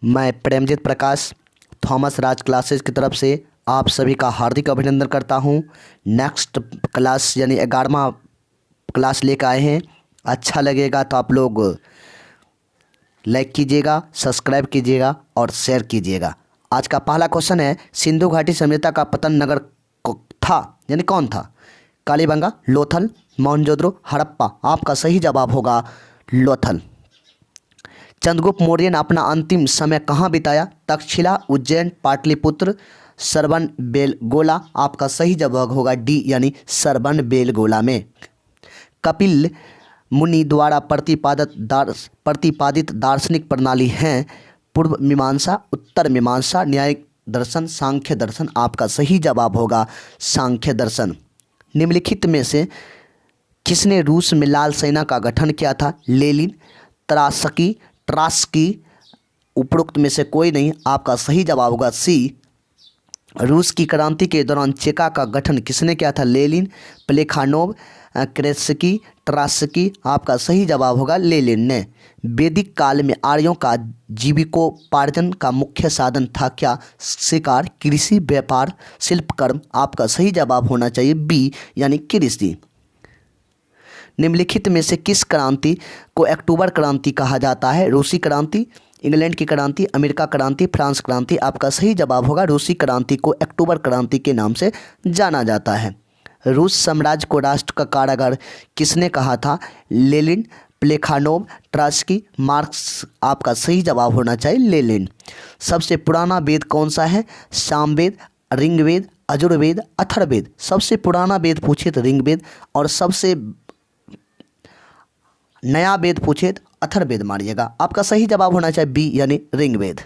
मैं प्रेमजीत प्रकाश थॉमस राज क्लासेस की तरफ से आप सभी का हार्दिक अभिनंदन करता हूं। नेक्स्ट क्लास यानी 11वां क्लास लेकर आए हैं। अच्छा लगेगा तो आप लोग लाइक कीजिएगा, सब्सक्राइब कीजिएगा और शेयर कीजिएगा। आज का पहला क्वेश्चन है, सिंधु घाटी सभ्यता का पतन नगर था यानी कौन था? कालीबंगा, लोथल, मोहनजोदड़ो, हड़प्पा। आपका सही जवाब होगा लोथल। चंद्रगुप्त मौर्य ने अपना अंतिम समय कहाँ बिताया? तक्षशिला, उज्जैन, पाटलिपुत्र, सरबन बेलगोला। आपका सही जवाब होगा डी यानी सरबन बेलगोला में। कपिल मुनि द्वारा प्रतिपादित दार्शनिक प्रणाली हैं पूर्व मीमांसा, उत्तर मीमांसा, न्यायिक दर्शन, सांख्य दर्शन। आपका सही जवाब होगा सांख्य दर्शन। निम्नलिखित में से किसने रूस में लाल सेना का गठन किया था? लेनिन, ट्रास्की। उपरोक्त में से कोई नहीं। आपका सही जवाब होगा सी। रूस की क्रांति के दौरान चेका का गठन किसने किया था? लेनिन, प्लेखानोव, क्रेत्स्की, ट्रास्की। आपका सही जवाब होगा लेनिन ने। वैदिक काल में आर्यों का जीविकोपार्जन का मुख्य साधन था क्या? शिकार, कृषि, व्यापार, शिल्पकर्म। आपका सही जवाब होना चाहिए बी यानी कृषि। निम्नलिखित में से किस क्रांति को अक्टूबर क्रांति कहा जाता है? रूसी क्रांति, इंग्लैंड की क्रांति, अमेरिका क्रांति, फ्रांस क्रांति। आपका सही जवाब होगा रूसी क्रांति को अक्टूबर क्रांति के नाम से जाना जाता है। रूस साम्राज्य को राष्ट्र का कारागार किसने कहा था? Lenin, Plekhanov, Trotsky, Marx. आपका सही जवाब होना चाहिए लेनिन। सबसे पुराना वेद कौन सा है? सामवेद, ऋग्वेद, यजुर्वेद, अथर्ववेद। सबसे पुराना वेद पूछे तो ऋग्वेद और सबसे नया वेद पूछे तो अथर्ववेद मानिएगा। आपका सही जवाब होना चाहिए बी यानी ऋग्वेद।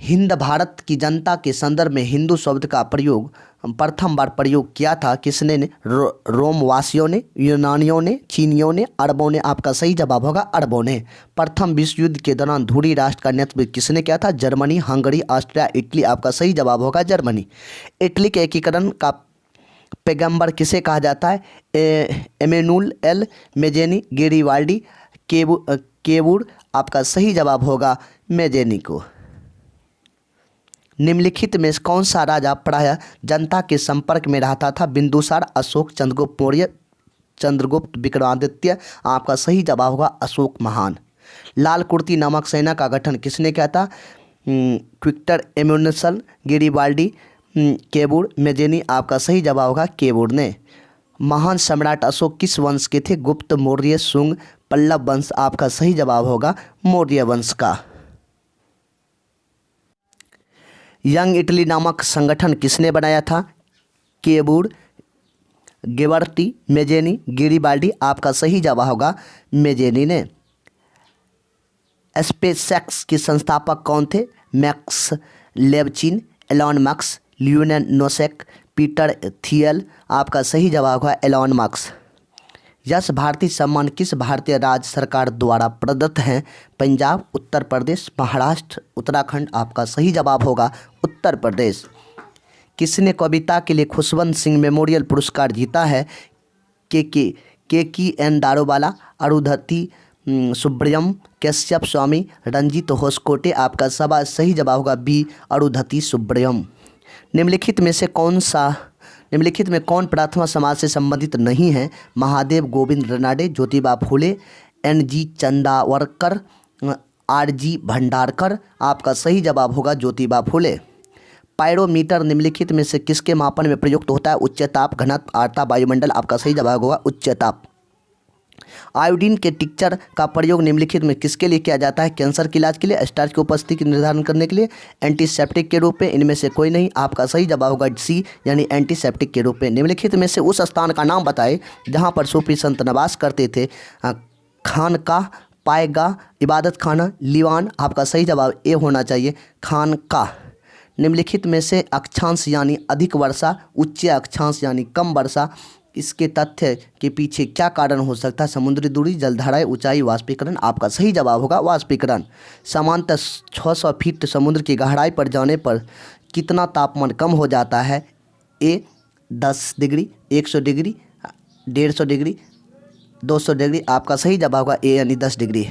हिंद भारत की जनता के संदर्भ में हिंदू शब्द का प्रयोग प्रथम बार प्रयोग किया था किसने ने? रोमवासियों ने, यूनानियों ने, चीनियों ने, अरबों ने। आपका सही जवाब होगा अरबों ने। प्रथम विश्व युद्ध के दौरान ध्रुवीय राष्ट्र का नेतृत्व किसने किया था? Germany, Hungary, Austria, Italy. आपका सही जवाब होगा जर्मनी। इटली के एकीकरण का पैगंबर किसे कहा जाता है? एमेनुएल एल मेजेनी, गेरिबाल्डी, केवूर। आपका सही जवाब होगा मेजेनी को। निम्नलिखित में कौन सा राजा प्रायः जनता के संपर्क में रहता था? बिंदुसार, अशोक, चंद्रगुप्त मौर्य, चंद्रगुप्त विक्रमादित्य। आपका सही जवाब होगा अशोक महान। लाल कुर्ती नामक सेना का गठन किसने किया था? क्विक्टर एम्यूनसल, गेरिबाल्डी, केवूर, मेजेनी। आपका सही जवाब होगा केवूर ने। महान सम्राट अशोक किस वंश के थे? गुप्त, मौर्य, शुंग, पल्लव वंश। आपका सही जवाब होगा मौर्य वंश का। यंग इटली नामक संगठन किसने बनाया था? केवूर, गेबर्टी, मेजेनी, गेरिबाल्डी। आपका सही जवाब होगा मेजेनी ने। स्पेसएक्स के संस्थापक कौन थे? Max Levchin, Elon Musk, Lionel Nosek, Peter Thiel. आपका सही जवाब होगा एलॉन मस्क। यश भारती सम्मान किस भारतीय राज्य सरकार द्वारा प्रदत्त हैं? पंजाब, उत्तर प्रदेश, महाराष्ट्र, उत्तराखंड। आपका सही जवाब होगा उत्तर प्रदेश। किसने कविता के लिए खुशवंत सिंह मेमोरियल पुरस्कार जीता है? के दारोवाला, अरुंधति सुब्रमण्यम, कश्यप स्वामी, रंजीत होसकोटे। आपका सही जवाब होगा बी अरुंधति सुब्रमण्यम। निम्नलिखित में कौन प्रार्थना समाज से संबंधित नहीं है? महादेव गोविंद रनाडे, ज्योतिबा फूले, एन.जी. चंदावरकर, आर.जी. भंडारकर। आपका सही जवाब होगा ज्योतिबा फूले। पायरोमीटर निम्नलिखित में से किसके मापन में प्रयुक्त होता है? उच्च ताप, घनत्व, आर्द्रता, वायुमंडल। आपका सही जवाब होगा उच्च ताप। आयोडीन के टिक्चर का प्रयोग निम्नलिखित में किसके लिए किया जाता है? कैंसर के इलाज के लिए, स्टार्च की उपस्थिति की निर्धारण करने के लिए, एंटीसेप्टिक के रूप में। इनमें से कोई नहीं। आपका सही जवाब होगा सी यानी एंटीसेप्टिक के रूप में। निम्नलिखित में से उस स्थान का नाम बताएं जहां पर सूफी संत निवास करते थे? खानकाह, पायगाह, इबादत खाना, लीवान। आपका सही जवाब ए होना चाहिए खानकाह। निम्नलिखित में से अक्षांश यानी अधिक वर्षा, उच्च अक्षांश यानी कम वर्षा, इसके तथ्य के पीछे क्या कारण हो सकता है? समुद्री दूरी, जलधाराएं, ऊंचाई, वाष्पीकरण। आपका सही जवाब होगा वाष्पीकरण। सामान्यतः 600 फीट समुद्र की गहराई पर जाने पर कितना तापमान कम हो जाता है? ए 10 डिग्री, 100 डिग्री, 150 डिग्री, 200 डिग्री। आपका सही जवाब होगा ए यानी 10 डिग्री।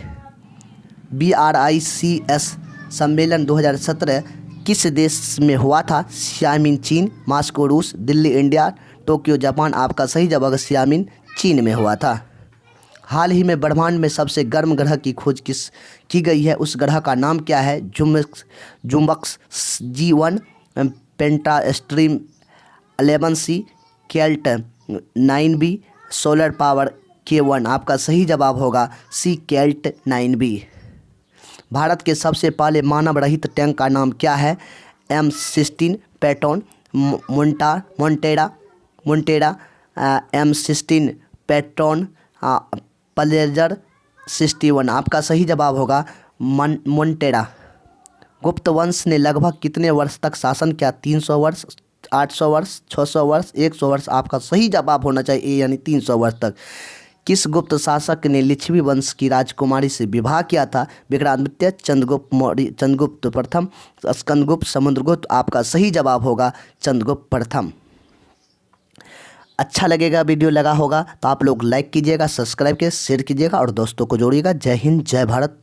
BRICS सम्मेलन 2017 किस देश में हुआ था? सियामिन चीन, मास्को रूस, दिल्ली इंडिया, टोक्यो जापान। आपका सही जवाब सियामिन चीन में हुआ था। हाल ही में ब्रह्मांड में सबसे गर्म ग्रह की खोज की गई है, उस ग्रह का नाम क्या है? जुम्बक्स G1, पेंटास्ट्रीम 11C, केल्ट 9B, solar power K1। आपका सही जवाब होगा C, केल्ट 9B। भारत के सबसे पहले मानव रहित टैंक का नाम क्या है? M16 pattern, Motera M16 pattern, pleasure 61। आपका सही जवाब होगा मोन्टेरा। गुप्त वंश ने लगभग कितने वर्ष तक शासन किया? 300 वर्ष, 800 वर्ष, 600 वर्ष, 100 वर्ष। आपका सही जवाब होना चाहिए यानी 300 वर्ष तक। किस गुप्त शासक ने लिच्छवी वंश की राजकुमारी से विवाह किया था? विक्रमादित्य, चंद्रगुप्त मौर्य, चंद्रगुप्त प्रथम, स्कंदगुप्त, समुद्रगुप्त। आपका सही जवाब होगा चंद्रगुप्त प्रथम। अच्छा लगेगा, वीडियो लगा होगा तो आप लोग लाइक कीजिएगा, सब्सक्राइब कीजिए, शेयर कीजिएगा और दोस्तों को जोड़िएगा। जय हिंद, जय भारत।